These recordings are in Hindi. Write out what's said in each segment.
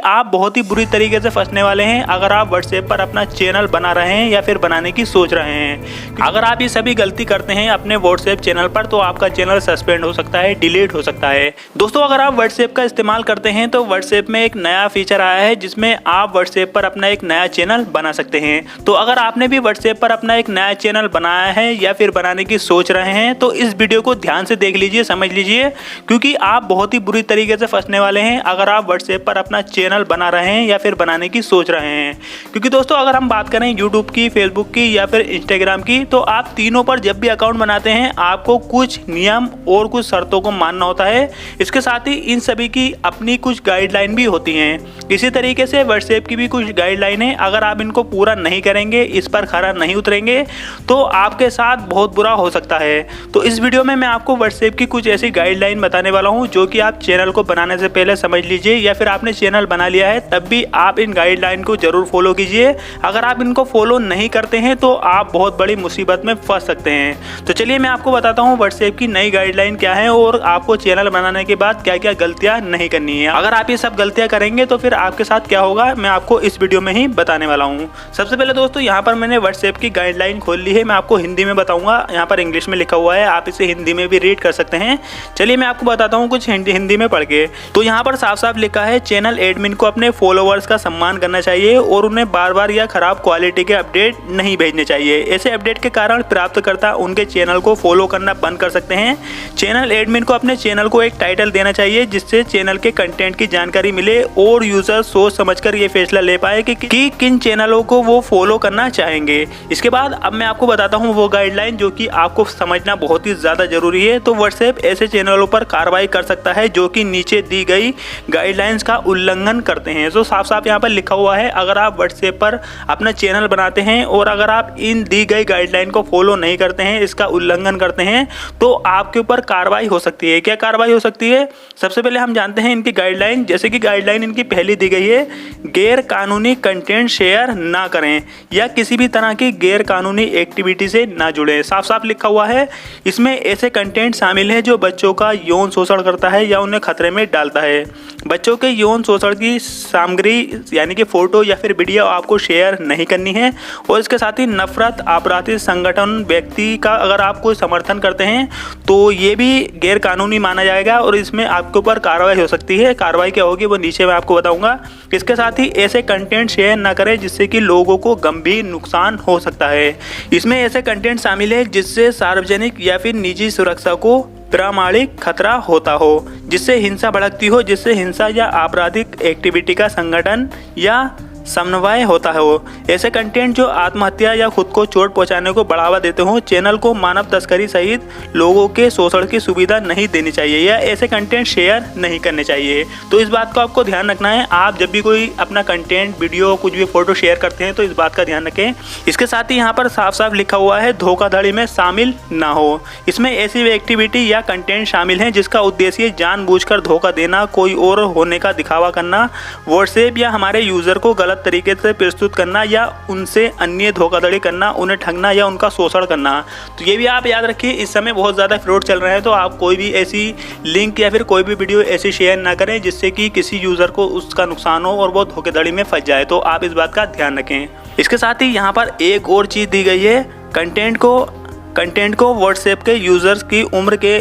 आप बहुत ही बुरी तरीके से फंसने वाले हैं अगर आप व्हाट्सएप पर अपना चैनल बना रहे हैं या फिर बनाने की सोच रहे हैं। अगर आप ये सभी गलती करते हैं अपने व्हाट्सएप चैनल पर तो आपका चैनल सस्पेंड हो सकता है, डिलीट हो सकता है। दोस्तों, अगर आप व्हाट्सएप का इस्तेमाल करते हैं तो व्हाट्सएप में एक नया फीचर आया है जिसमें आप व्हाट्सएप पर अपना एक नया चैनल बना सकते हैं। तो अगर आपने भी व्हाट्सएप पर अपना एक नया चैनल बनाया है या फिर बनाने की सोच रहे हैं तो इस वीडियो को ध्यान से देख लीजिए, समझ लीजिए, क्योंकि आप बहुत ही बुरी तरीके से फंसने वाले हैं अगर आप व्हाट्सएप पर अपना चैनल बना रहे हैं या फिर बनाने की सोच रहे हैं। क्योंकि दोस्तों, अगर हम बात करें यूट्यूब की, फेसबुक की या फिर इंस्टाग्राम की, तो आप तीनों पर जब भी अकाउंट बनाते हैं आपको कुछ नियम और कुछ शर्तों को मानना होता है। इसके साथ ही इन सभी की अपनी कुछ गाइडलाइन भी होती हैं। इसी तरीके से व्हाट्सएप की भी कुछ गाइडलाइन है, अगर आप इनको पूरा नहीं करेंगे, इस पर खरा नहीं उतरेंगे तो आपके साथ बहुत बुरा हो सकता है। तो इस वीडियो में मैं आपको व्हाट्सएप की कुछ ऐसी गाइडलाइन बताने वाला हूं जो कि आप चैनल को बनाने से पहले समझ लीजिए, या फिर आपने चैनल बना लिया है तब भी आप इन गाइडलाइन को जरूर फॉलो कीजिए। अगर आप इनको फॉलो नहीं करते हैं तो आप बहुत बड़ी मुसीबत में फंस सकते हैं। तो चलिए मैं आपको बताता हूँ व्हाट्सएप की नई गाइडलाइन क्या है और आपको चैनल बनाने के बाद क्या क्या गलतियां नहीं करनी है। अगर आप ये सब गलतियां करेंगे तो फिर आपके साथ क्या होगा मैं आपको इस वीडियो में ही बताने वाला हूँ। सबसे पहले दोस्तों, यहाँ पर मैंने व्हाट्सएप की गाइडलाइन खोल ली है। मैं आपको हिंदी में बताऊंगा, यहाँ पर इंग्लिश में लिखा हुआ है, आप इसे हिंदी में भी रीड कर सकते हैं। चलिए मैं आपको बताता हूँ कुछ हिंदी में पढ़ के। तो यहाँ पर साफ साफ लिखा है, चैनल एडमिन को अपने फॉलोअर्स का सम्मान करना चाहिए और उन्हें बार बार या खराब क्वालिटी के अपडेट नहीं भेजने चाहिए। ऐसे अपडेट के कारण प्राप्तकर्ता उनके चैनल को फॉलो करना बंद कर सकते हैं। चैनल एडमिन को अपने चैनल को एक टाइटल देना चाहिए जिससे चैनल के कंटेंट की जानकारी मिले और यूजर सोच समझकर ये फैसला ले पाए कि किन चैनलों को वो फॉलो करना चाहेंगे। इसके बाद अब मैं आपको बताता हूँ वो गाइडलाइन जो कि आपको समझना बहुत ही ज्यादा जरूरी है। तो व्हाट्सएप ऐसे चैनलों पर कार्रवाई कर सकता है जो कि नीचे दी गई गाइडलाइंस का उल्लंघन करते हैं। तो साफ साफ यहाँ पर लिखा हुआ है, अगर आप व्हाट्सएप पर अपना चैनल बनाते हैं और अगर आप इन दी गई गाइडलाइन को फॉलो नहीं करते हैं, इसका उल्लंघन करते हैं, तो आपके ऊपर कार्रवाई हो सकती है। क्या कार्रवाई हो सकती है? सबसे पहले हम जानते हैं इनकी गाइडलाइन। जैसे कि गाइडलाइन इनकी पहली दी गई है, गैर कानूनी कंटेंट शेयर ना करें या किसी भी तरह की गैर कानूनी एक्टिविटी से ना जुड़े। साफ साफ लिखा हुआ है, इसमें ऐसे कंटेंट शामिल है जो बच्चों का यौन शोषण करता है या उन्हें खतरे में डालता है। बच्चों के यौन शोषण की सामग्री यानी कि फोटो या फिर वीडियो आपको शेयर नहीं करनी है। और इसके साथ ही नफरत, आपराधिक संगठन, व्यक्ति का अगर आप कोई समर्थन करते हैं तो ये भी गैर कानूनी माना जाएगा और इसमें आपके ऊपर कार्रवाई हो सकती है। कार्रवाई क्या होगी वो नीचे मैं आपको बताऊंगा। इसके साथ ही ऐसे कंटेंट शेयर न करें जिससे कि लोगों को गंभीर नुकसान हो सकता है। इसमें ऐसे कंटेंट शामिल है जिससे सार्वजनिक या फिर निजी सुरक्षा को प्रामाणिक खतरा होता हो, जिससे हिंसा भड़कती हो, जिससे हिंसा या आपराधिक एक्टिविटी का संगठन या समन्वय होता हो। ऐसे कंटेंट जो आत्महत्या या खुद को चोट पहुंचाने को बढ़ावा देते हो, चैनल को मानव तस्करी सहित लोगों के शोषण की सुविधा नहीं देनी चाहिए या ऐसे कंटेंट शेयर नहीं करने चाहिए। तो इस बात को आपको ध्यान रखना है। आप जब भी कोई अपना कंटेंट, वीडियो, कुछ भी फोटो शेयर करते हैं तो इस बात का ध्यान रखें। इसके साथ ही यहाँ पर साफ साफ लिखा हुआ है, धोखाधड़ी में शामिल ना हो। इसमें ऐसी एक्टिविटी या कंटेंट शामिल है जिसका उद्देश्य जानबूझकर धोखा देना, कोई और होने का दिखावा करना, व्हाट्सएप या हमारे यूजर को गलत तरीके से प्रस्तुत करना या उनसे अन्य धोखाधड़ी करना, उन्हें ठगना या उनका शोषण करना। तो ये भी आप याद रखिए, इस समय बहुत ज़्यादा फ्रॉड चल रहे हैं। तो आप कोई भी ऐसी लिंक या फिर कोई भी वीडियो ऐसी शेयर ना करें जिससे कि किसी यूज़र को उसका नुकसान हो और वो धोखाधड़ी में फंस जाए। तो आप इस बात का ध्यान रखें। इसके साथ ही यहाँ पर एक और चीज़ दी गई है, कंटेंट को व्हाट्सएप के यूज़र्स की उम्र के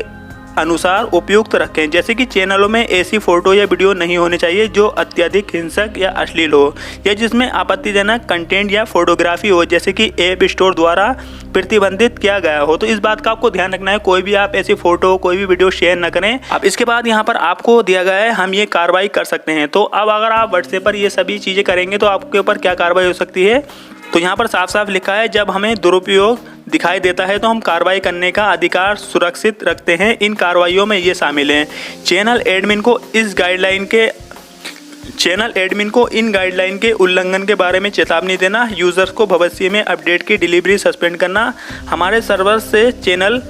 अनुसार उपयुक्त रखें। जैसे कि चैनलों में ऐसी फोटो या वीडियो नहीं होनी चाहिए जो अत्यधिक हिंसक या अश्लील हो या जिसमें आपत्तिजनक कंटेंट या फोटोग्राफी हो, जैसे कि ऐप स्टोर द्वारा प्रतिबंधित किया गया हो। तो इस बात का आपको ध्यान रखना है, कोई भी आप ऐसी फोटो, कोई भी वीडियो शेयर न करें। अब इसके बाद यहाँ पर आपको दिया गया है, हम ये कार्रवाई कर सकते हैं। तो अब अगर आप व्हाट्सएप पर ये सभी चीज़ें करेंगे तो आपके ऊपर क्या कार्रवाई हो सकती है। तो यहाँ पर साफ साफ लिखा है, जब हमें दुरुपयोग दिखाई देता है तो हम कार्रवाई करने का अधिकार सुरक्षित रखते हैं। इन कार्रवाइयों में ये शामिल हैं, चैनल एडमिन को इन गाइडलाइन के उल्लंघन के बारे में चेतावनी देना, यूजर्स को भविष्य में अपडेट की डिलीवरी सस्पेंड करना, हमारे सर्वर से चैनल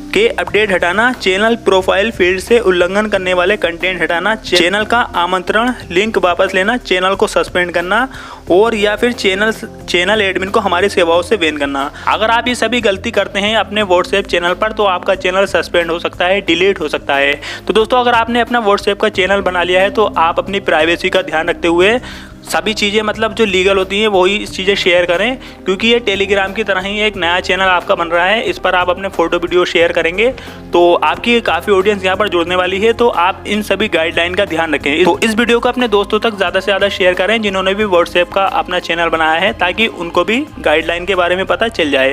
के अपडेट हटाना, चैनल प्रोफाइल फील्ड से उल्लंघन करने वाले कंटेंट हटाना, चैनल का आमंत्रण लिंक वापस लेना, चैनल को सस्पेंड करना और या फिर चैनल एडमिन को हमारी सेवाओं से बैन करना। अगर आप ये सभी गलती करते हैं अपने व्हाट्सएप चैनल पर तो आपका चैनल सस्पेंड हो सकता है, डिलीट हो सकता है। तो दोस्तों अगर आपने अपना व्हाट्सएप का चैनल बना लिया है तो आप अपनी प्राइवेसी का ध्यान रखते हुए सभी चीज़ें मतलब जो लीगल होती हैं वही चीज़ें शेयर करें, क्योंकि ये टेलीग्राम की तरह ही एक नया चैनल आपका बन रहा है। इस पर आप अपने फोटो वीडियो शेयर करेंगे तो आपकी काफ़ी ऑडियंस यहाँ पर जुड़ने वाली है, तो आप इन सभी गाइडलाइन का ध्यान रखें। तो इस वीडियो को अपने दोस्तों तक ज़्यादा से ज़्यादा शेयर करें जिन्होंने भी व्हाट्सएप का अपना चैनल बनाया है, ताकि उनको भी गाइडलाइन के बारे में पता चल जाए।